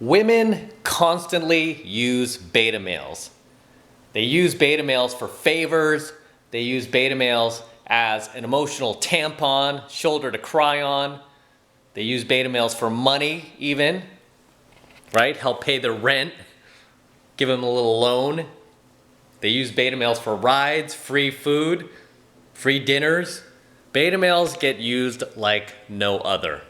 Women constantly use beta males. They use beta males for favors. They use beta males as an emotional tampon, shoulder to cry on. They use beta males for money even, right? Help pay their rent, give them a little loan. They use beta males for rides, free food, free dinners. Beta males get used like no other.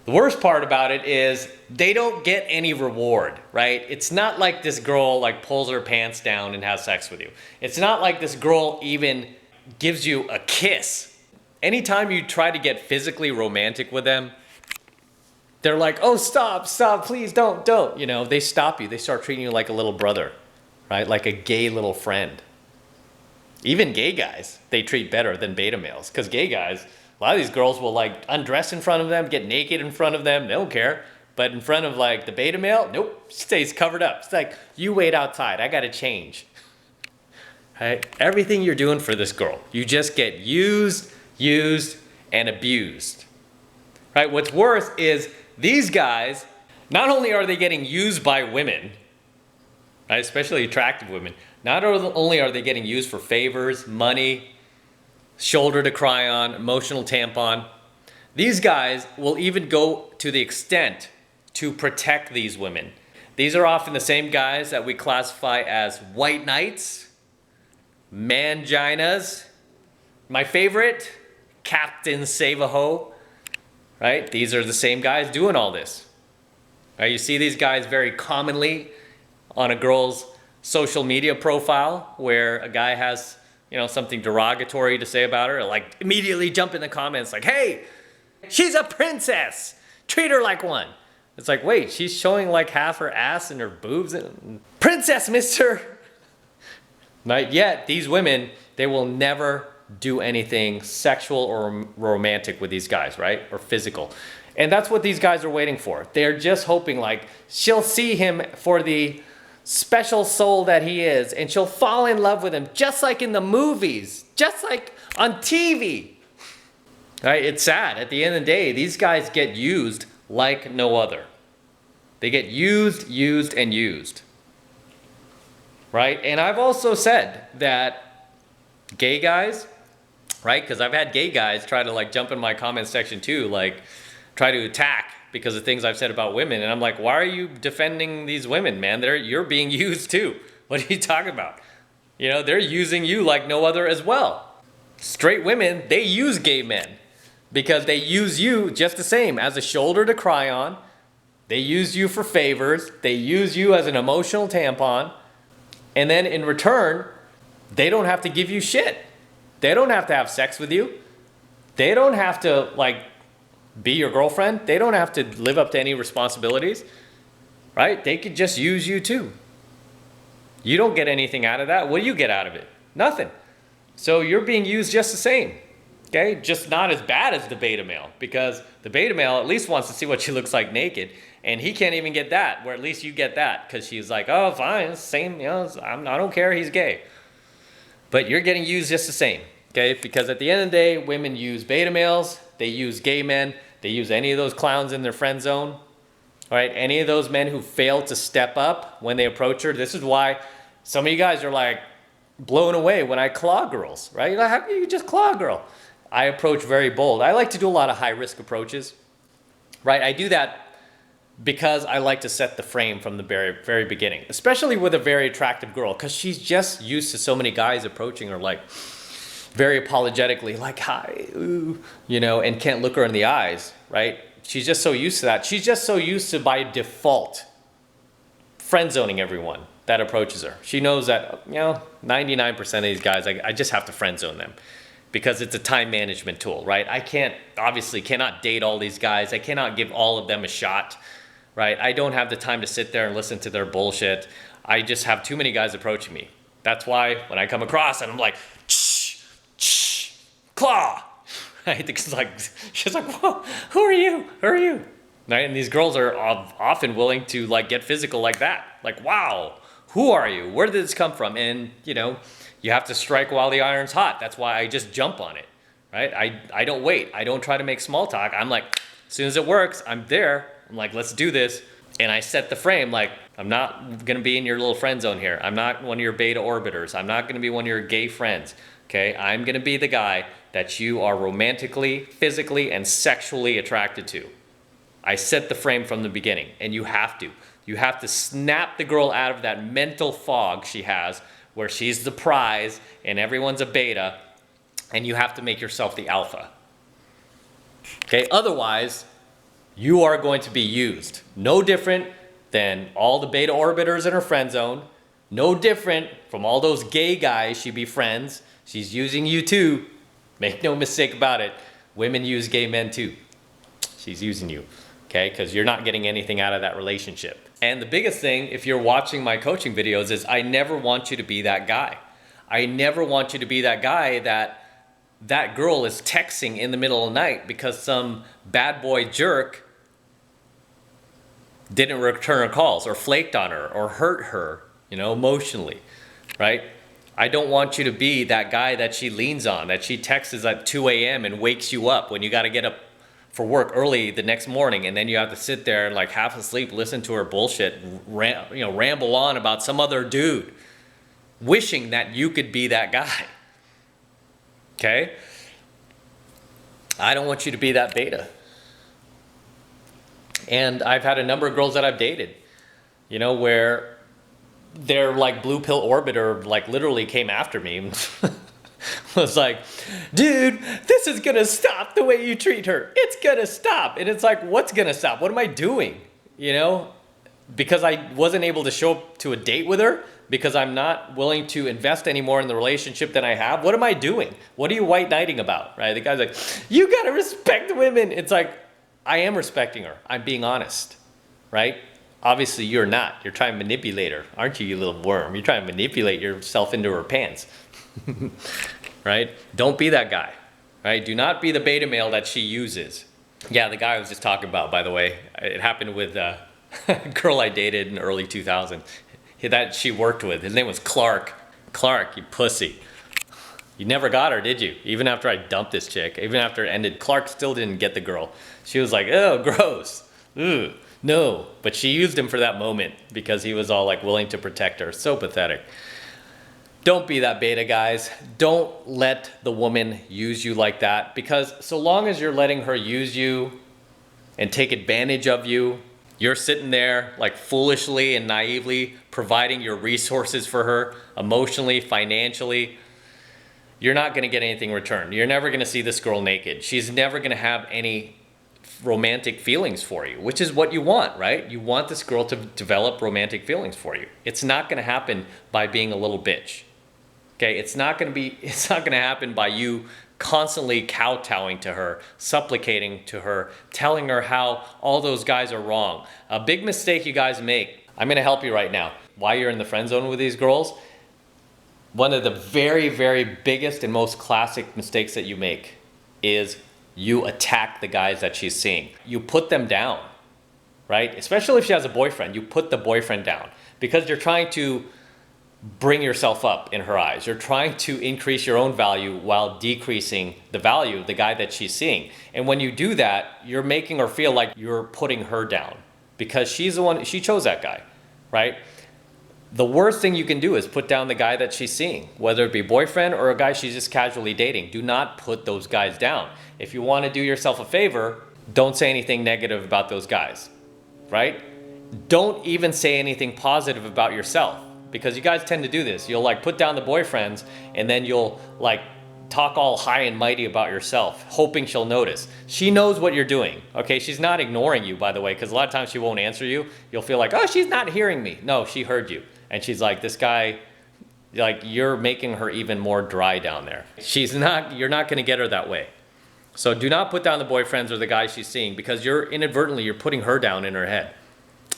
The worst part about it is they don't get any reward, right? It's not like this girl like pulls her pants down and has sex with you. It's not like this girl even gives you a kiss. Anytime you try to get physically romantic with them, they're like, oh, stop, please, don't. You know, they stop you. They start treating you like a little brother, right? Like a gay little friend. Even gay guys, they treat better than beta males, because gay guys, a lot of these girls will like undress in front of them, get naked in front of them, they don't care. But in front of like the beta male, nope, stays covered up. It's like, you wait outside, I gotta change. Right? Everything you're doing for this girl, you just get used, and abused. Right? What's worse is these guys, not only are they getting used by women, right, especially attractive women, not only are they getting used for favors, money, shoulder to cry on, emotional tampon, these guys will even go to the extent to protect these women. These are often the same guys that we classify as white knights, manginas. My favorite, Captain Save-A-Ho, right? These are the same guys doing all this. Right? You see these guys very commonly on a girl's social media profile where a guy has, you know, something derogatory to say about her, like immediately jump in the comments like, hey, she's a princess, treat her like one. It's like, wait, she's showing like half her ass and her boobs. Princess, mister. Not yet, these women, they will never do anything sexual or romantic with these guys, right? Or physical. And that's what these guys are waiting for. They're just hoping like she'll see him for the special soul that he is, and she'll fall in love with him just like in the movies, just like on TV. Right? It's sad. At the end of the day, these guys get used like no other. They get used, and used. Right? And I've also said that gay guys, right? Because I've had gay guys try to like jump in my comment section too, like try to attack because of things I've said about women. And I'm like, why are you defending these women, man? You're being used too. What are you talking about? You know, they're using you like no other as well. Straight women, they use gay men because they use you just the same as a shoulder to cry on. They use you for favors. They use you as an emotional tampon. And then in return, they don't have to give you shit. They don't have to have sex with you. They don't have to like be your girlfriend. They don't have to live up to any responsibilities, right? They could just use you too. You don't get anything out of that. What do you get out of it? Nothing. So you're being used just the same, okay? Just not as bad as the beta male, because the beta male at least wants to see what she looks like naked, and he can't even get that, where at least you get that, because she's like, oh, fine, it's the same, you know, I don't care, he's gay. But you're getting used just the same, okay? Because at the end of the day, women use beta males, they use gay men, they use any of those clowns in their friend zone, all right? Any of those men who fail to step up when they approach her. This is why some of you guys are like blown away when I claw girls, right? You're like, how can you just claw a girl? I approach very bold. I like to do a lot of high-risk approaches, right? I do that because I like to set the frame from the very, very beginning, especially with a very attractive girl, because she's just used to so many guys approaching her like very apologetically, like, hi, ooh, you know, and can't look her in the eyes, right? She's just so used to that. She's just so used to, by default, friend zoning everyone that approaches her. She knows that, you know, 99% of these guys, I just have to friend zone them because it's a time management tool, right? I obviously cannot date all these guys. I cannot give all of them a shot, right? I don't have the time to sit there and listen to their bullshit. I just have too many guys approaching me. That's why when I come across and I'm like, claw, right? It's like, she's like, whoa, who are you? Who are you? Right? And these girls are often willing to like get physical like that. Like, wow, who are you? Where did this come from? And you know, you have to strike while the iron's hot. That's why I just jump on it, right? I don't wait. I don't try to make small talk. I'm like, as soon as it works, I'm there. I'm like, let's do this. And I set the frame like, I'm not gonna be in your little friend zone here. I'm not one of your beta orbiters. I'm not gonna be one of your gay friends, okay? I'm gonna be the guy that you are romantically, physically, and sexually attracted to. I set the frame from the beginning, and you have to. You have to snap the girl out of that mental fog she has, where she's the prize and everyone's a beta, and you have to make yourself the alpha. Okay, otherwise, you are going to be used. No different than all the beta orbiters in her friend zone. No different from all those gay guys she befriends. She's using you too. Make no mistake about it. Women use gay men too. She's using you, okay? Because you're not getting anything out of that relationship. And the biggest thing, if you're watching my coaching videos, is I never want you to be that guy. I never want you to be that guy that girl is texting in the middle of the night because some bad boy jerk didn't return her calls or flaked on her or hurt her, emotionally, right? I don't want you to be that guy that she leans on, that she texts at 2 a.m. and wakes you up when you got to get up for work early the next morning, and then you have to sit there and like half asleep, listen to her bullshit, ramble on about some other dude, wishing that you could be that guy. Okay? I don't want you to be that beta. And I've had a number of girls that I've dated, where their like blue pill orbiter like literally came after me. Was like, dude, this is gonna stop the way you treat her. It's gonna stop. And it's like, what's gonna stop? What am I doing? Because I wasn't able to show up to a date with her, because I'm not willing to invest anymore in the relationship that I have. What am I doing? What are you white knighting about, right? The guy's like, you gotta respect women. It's like, I am respecting her. I'm being honest, right? Obviously you're not. You're trying to manipulate her, aren't you, you little worm? You're trying to manipulate yourself into her pants, right? Don't be that guy, right? Do not be the beta male that she uses. Yeah, the guy I was just talking about, by the way, it happened with a girl I dated in early 2000 that she worked with. His name was Clark. Clark, you pussy. You never got her, did you? Even after I dumped this chick, even after it ended, Clark still didn't get the girl. She was like, oh, gross. Ooh, no. But she used him for that moment because he was all like willing to protect her. So pathetic. Don't be that beta, guys. Don't let the woman use you like that, because so long as you're letting her use you and take advantage of you, you're sitting there like foolishly and naively providing your resources for her emotionally, financially. You're not going to get anything in return. You're never going to see this girl naked. She's never going to have any romantic feelings for you, which is what you want, right? You want this girl to develop romantic feelings for you. It's not going to happen by being a little bitch. Okay, it's not going to happen by you constantly kowtowing to her, supplicating to her, telling her how all those guys are wrong. A big mistake you guys make, I'm going to help you right now. While you're in the friend zone with these girls, one of the very, very biggest and most classic mistakes that you make is you attack the guys that she's seeing. You put them down, right? Especially if she has a boyfriend, you put the boyfriend down because you're trying to bring yourself up in her eyes. You're trying to increase your own value while decreasing the value of the guy that she's seeing. And when you do that, you're making her feel like you're putting her down because she's the one, she chose that guy, right? The worst thing you can do is put down the guy that she's seeing, whether it be boyfriend or a guy she's just casually dating. Do not put those guys down. If you want to do yourself a favor, don't say anything negative about those guys, right? Don't even say anything positive about yourself, because you guys tend to do this. You'll like put down the boyfriends and then you'll like talk all high and mighty about yourself, hoping she'll notice. She knows what you're doing, okay? She's not ignoring you, by the way, because a lot of times she won't answer you. You'll feel like, oh, she's not hearing me. No, she heard you. And she's like, this guy, like you're making her even more dry down there. You're not gonna get her that way. So do not put down the boyfriends or the guys she's seeing, because you're putting her down in her head.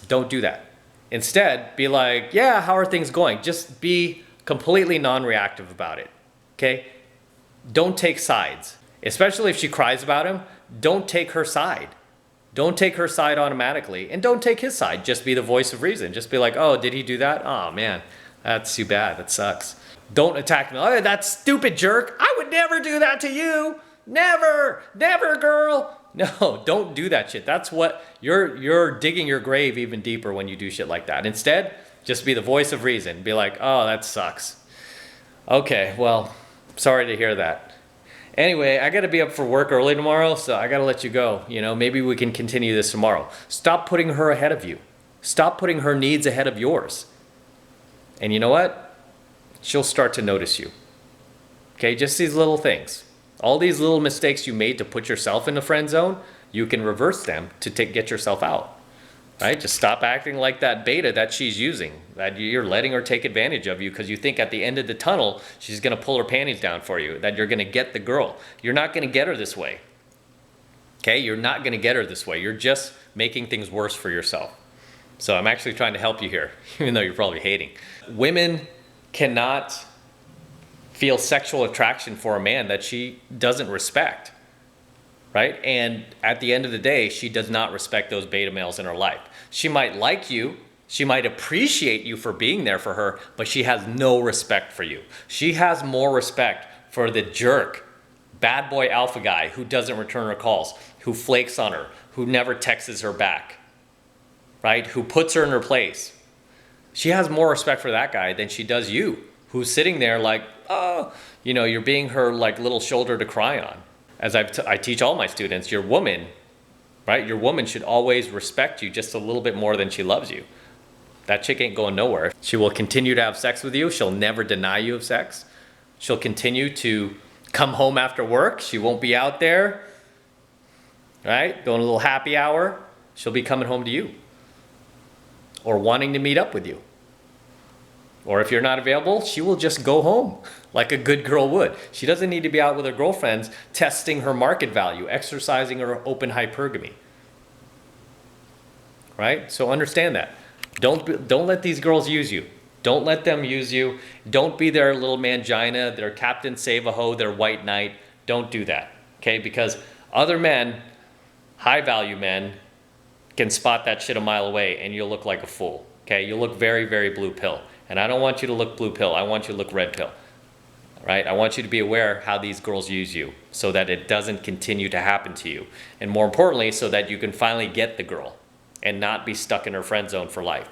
Don't do that. Instead, be like, yeah, how are things going? Just be completely non-reactive about it, okay? Don't take sides. Especially if she cries about him, don't take her side. Don't take her side automatically, and don't take his side. Just be the voice of reason. Just be like, oh, did he do that? Oh man, that's too bad, that sucks. Don't attack him. Oh, that stupid jerk. I would never do that to you. Never, never, girl. No, don't do that shit. That's what you're digging your grave even deeper when you do shit like that. Instead, just be the voice of reason. Be like, oh, that sucks. Okay, well, sorry to hear that. Anyway, I gotta be up for work early tomorrow, so I gotta let you go. You know, maybe we can continue this tomorrow. Stop putting her ahead of you. Stop putting her needs ahead of yours. And you know what? She'll start to notice you. Okay, just these little things. All these little mistakes you made to put yourself in the friend zone, you can reverse them to get yourself out. Right? Just stop acting like that beta that she's using, that you're letting her take advantage of you because you think at the end of the tunnel, she's going to pull her panties down for you, that you're going to get the girl. You're not going to get her this way. Okay? You're not going to get her this way. You're just making things worse for yourself. So I'm actually trying to help you here, even though you're probably hating. Women cannot feel sexual attraction for a man that she doesn't respect, right? And at the end of the day, she does not respect those beta males in her life. She might like you, she might appreciate you for being there for her, but she has no respect for you. She has more respect for the jerk, bad boy alpha guy who doesn't return her calls, who flakes on her, who never texts her back, right? Who puts her in her place. She has more respect for that guy than she does you, who's sitting there like, oh, you know, you're being her like little shoulder to cry on. As I teach all my students, your woman, right? Your woman should always respect you just a little bit more than she loves you. That chick ain't going nowhere. She will continue to have sex with you. She'll never deny you of sex. She'll continue to come home after work. She won't be out there, right? Going a little happy hour. She'll be coming home to you or wanting to meet up with you. Or if you're not available, she will just go home like a good girl would. She doesn't need to be out with her girlfriends testing her market value, exercising her open hypergamy. Right? So understand that. Don't let these girls use you. Don't let them use you. Don't be their little mangina, their Captain Save-A-Ho, their white knight. Don't do that. Okay? Because other men, high value men, can spot that shit a mile away and you'll look like a fool. Okay? You'll look very, very blue pill. And I don't want you to look blue pill. I want you to look red pill. Right? I want you to be aware how these girls use you so that it doesn't continue to happen to you. And more importantly, so that you can finally get the girl and not be stuck in her friend zone for life.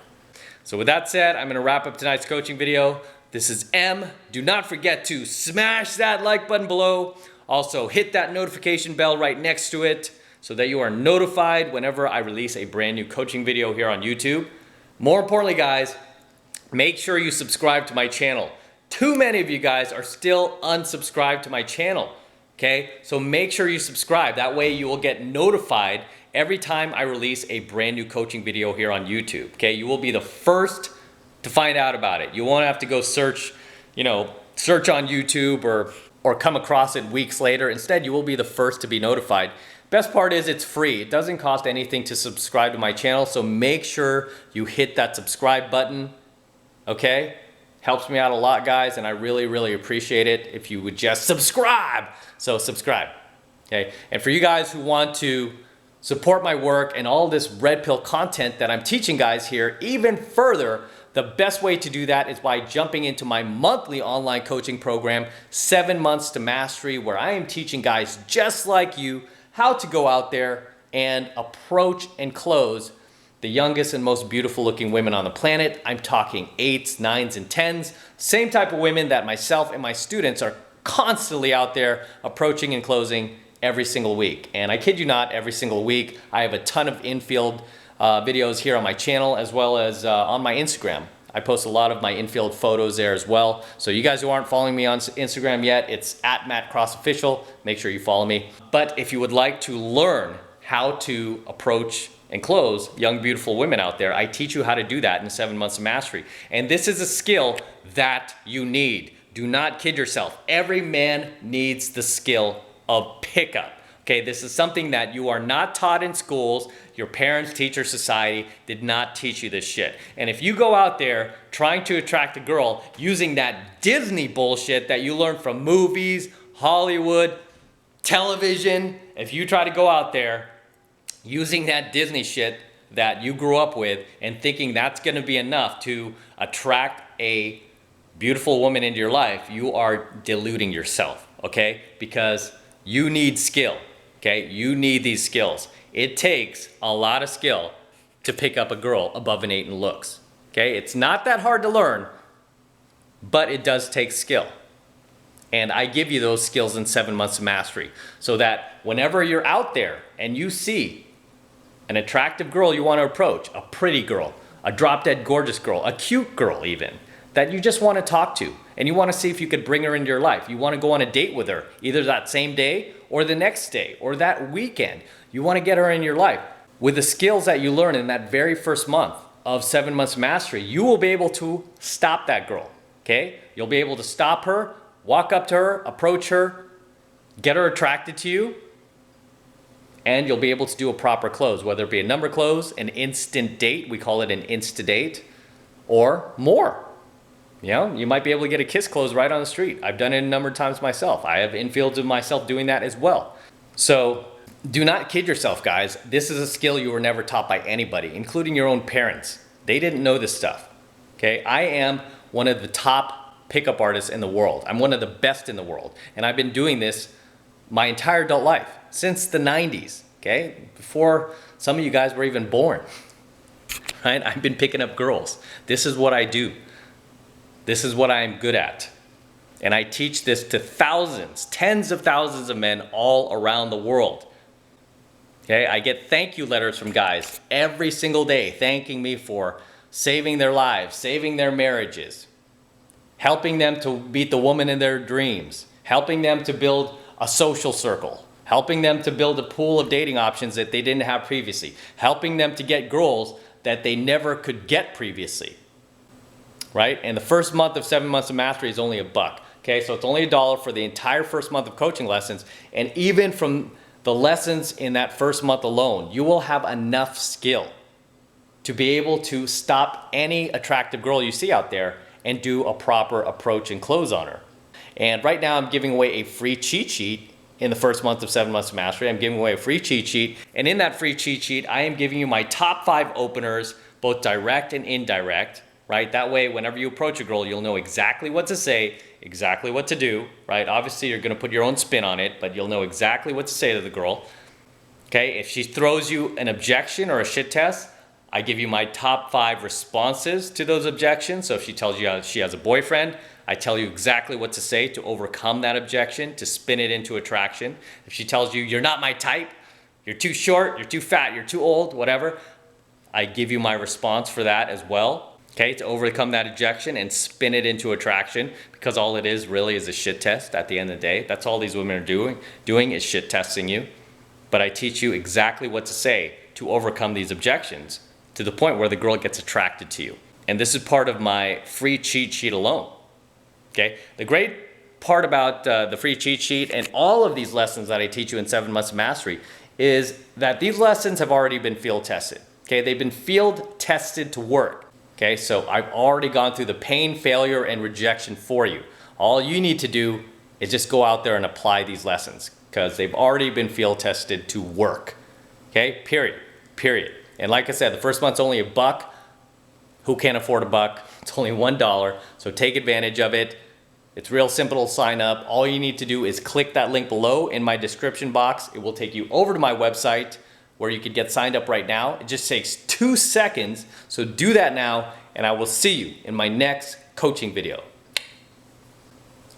So with that said, I'm going to wrap up tonight's coaching video. This is M. Do not forget to smash that like button below. Also, hit that notification bell right next to it so that you are notified whenever I release a brand new coaching video here on YouTube. More importantly, guys, make sure you subscribe to my channel. Too many of you guys are still unsubscribed to my channel, okay? So make sure you subscribe. That way you will get notified every time I release a brand new coaching video here on YouTube, okay? You will be the first to find out about it. You won't have to go search on YouTube or come across it weeks later. Instead, you will be the first to be notified. Best part is it's free. It doesn't cost anything to subscribe to my channel, so make sure you hit that subscribe button. Okay? Helps me out a lot, guys, and I really, really appreciate it if you would just subscribe. So subscribe, okay? And for you guys who want to support my work and all this red pill content that I'm teaching guys here even further, the best way to do that is by jumping into my monthly online coaching program, 7 Months to Mastery, where I am teaching guys just like you how to go out there and approach and close the youngest and most beautiful looking women on the planet. I'm talking 8s, 9s, and 10s. Same type of women that myself and my students are constantly out there approaching and closing every single week. And I kid you not, every single week, I have a ton of infield videos here on my channel as well as on my Instagram. I post a lot of my infield photos there as well. So you guys who aren't following me on Instagram yet, it's @MattCrossOfficial. Make sure you follow me. But if you would like to learn how to approach and close young, beautiful women out there, I teach you how to do that in 7 Months of Mastery. And this is a skill that you need. Do not kid yourself. Every man needs the skill of pickup. Okay, this is something that you are not taught in schools. Your parents, teacher, society did not teach you this shit. And if you go out there trying to attract a girl using that Disney bullshit that you learn from movies, Hollywood, television, if you try to go out there using that Disney shit that you grew up with and thinking that's gonna be enough to attract a beautiful woman into your life, you are deluding yourself, okay? Because you need skill. Okay, you need these skills. It takes a lot of skill to pick up a girl above an 8 in looks. Okay, it's not that hard to learn, but it does take skill. And I give you those skills in 7 months of mastery, so that whenever you're out there and you see an attractive girl you want to approach, a pretty girl, a drop dead gorgeous girl, a cute girl even, that you just want to talk to, and you want to see if you could bring her into your life. You want to go on a date with her, either that same day or the next day or that weekend. You want to get her in your life. With the skills that you learn in that very first month of 7 months of mastery, you will be able to stop that girl, okay? You'll be able to stop her, walk up to her, approach her, get her attracted to you, and you'll be able to do a proper close, whether it be a number close, an instant date, we call it an insta-date, or more. You know, you might be able to get a kiss close right on the street. I've done it a number of times myself. I have infields of myself doing that as well. So do not kid yourself, guys. This is a skill you were never taught by anybody, including your own parents. They didn't know this stuff, okay? I am one of the top pickup artists in the world. I'm one of the best in the world. And I've been doing this my entire adult life, since the 90s, okay? Before some of you guys were even born, right? I've been picking up girls. This is what I do. This is what I'm good at. And I teach this to thousands, tens of thousands of men all around the world. Okay, I get thank you letters from guys every single day thanking me for saving their lives, saving their marriages, helping them to meet the woman in their dreams, helping them to build a social circle, helping them to build a pool of dating options that they didn't have previously, helping them to get girls that they never could get previously. Right? And the first month of 7 months of mastery is only $1. Okay, so it's only $1 for the entire first month of coaching lessons. And even from the lessons in that first month alone, you will have enough skill to be able to stop any attractive girl you see out there and do a proper approach and close on her. And right now I'm giving away a free cheat sheet in the first month of 7 months of mastery. I'm giving away a free cheat sheet. And in that free cheat sheet, I am giving you my top 5 openers, both direct and indirect. Right? That way, whenever you approach a girl, you'll know exactly what to say, exactly what to do, right? Obviously, you're going to put your own spin on it, but you'll know exactly what to say to the girl. Okay? If she throws you an objection or a shit test, I give you my top 5 responses to those objections. So if she tells you she has a boyfriend, I tell you exactly what to say to overcome that objection, to spin it into attraction. If she tells you, you're not my type, you're too short, you're too fat, you're too old, whatever, I give you my response for that as well. Okay, to overcome that objection and spin it into attraction, because all it is really is a shit test at the end of the day. That's all these women are doing is shit testing you. But I teach you exactly what to say to overcome these objections to the point where the girl gets attracted to you. And this is part of my free cheat sheet alone. Okay, the great part about the free cheat sheet and all of these lessons that I teach you in 7 months of mastery is that these lessons have already been field tested. Okay, they've been field tested to work. Okay, so I've already gone through the pain, failure, and rejection for you. All you need to do is just go out there and apply these lessons, because they've already been field tested to work. Okay, period. And like I said, the first month's only $1. Who can't afford $1? It's only $1, so take advantage of it. It's real simple to sign up. All you need to do is click that link below in my description box. It will take you over to my website, where you could get signed up right now. It just takes 2 seconds, so do that now, and I will see you in my next coaching video.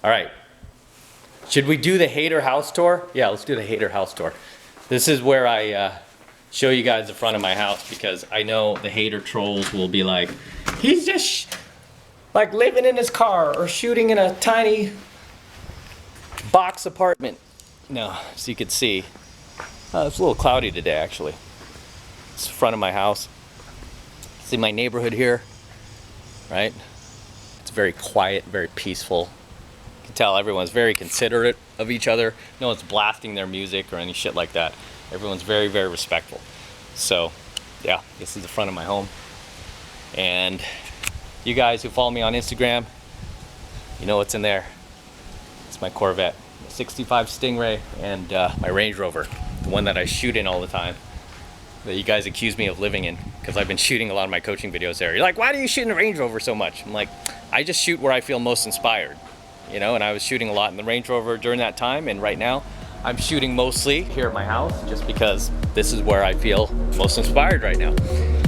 All right, should we do the hater house tour? Yeah, let's do the hater house tour. This is where I show you guys the front of my house, because I know the hater trolls will be like, he's just like living in his car or shooting in a tiny box apartment. No, so you could see. It's a little cloudy today, actually. It's the front of my house. See my neighborhood here, right? It's very quiet, very peaceful. You can tell everyone's very considerate of each other. No one's blasting their music or any shit like that. Everyone's very, very respectful. So, yeah, this is the front of my home. And you guys who follow me on Instagram, you know what's in there. It's my Corvette, 65 Stingray, and my Range Rover. The one that I shoot in all the time, that you guys accuse me of living in, because I've been shooting a lot of my coaching videos there. You're like, why do you shoot in the Range Rover so much? I'm like, I just shoot where I feel most inspired, you know, and I was shooting a lot in the Range Rover during that time, and right now I'm shooting mostly here at my house just because this is where I feel most inspired right now.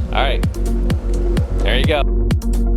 All right, there you go.